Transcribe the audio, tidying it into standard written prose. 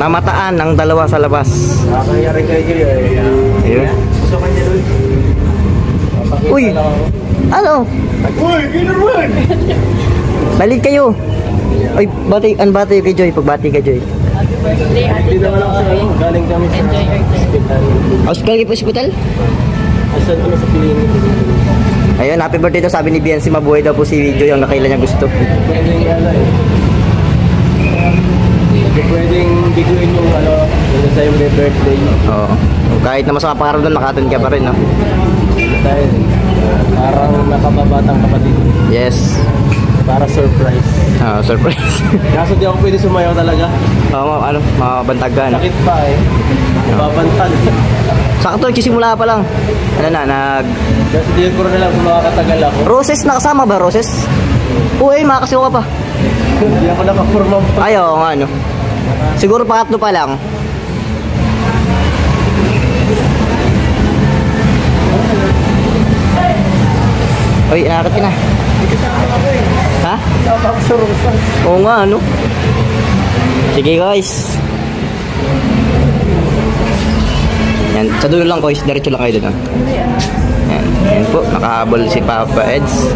Namataan ang dalawa sa labas. Nakakayari kayo Ayun. Gusto ka niya doon. Uy! Ano? Uy! Ginorman! Balik kayo. Ay, bati kay Joy. Pagbati kay Joy. Happy birthday, Ate Hindi naman ako sa Joy. galing kami sa Enjoy your time. hospital. Hospital kayo po hospital? Asan kami sa clinic. Ayun, happy birthday daw sabi ni Biancy. Mabuhay daw po si Joy ang nakailan niya gusto. Pwedeng pwedeng biguin yung yung sa yung birthday. Oo. Kahit na masama pangarap doon, makatun ka pa rin, no? Dahil parang nakababatang kapatid. Yes. Para surprise. Surprise. Kaso di ako pwede sumayaw talaga. Oo, mabantag ka, no? Sakit pa eh. Babantag. Sakto, nagsisimula pa lang. Ano na, Kasi di ko rin alam kung makakatagal ako. Roses, nakasama ba, Roses? Uy, makakasiwa ka pa. Hindi ako nakapurma pa. Ayaw, nga, no? Siguro pangatlo pa lang. Uy, nakakit ka na. Ha? Oo nga, ano? Sige, guys. Yan, sa dulo lang, guys. Diretso lang kayo doon. Yan, yan po. Nakahabol si Papa Eds.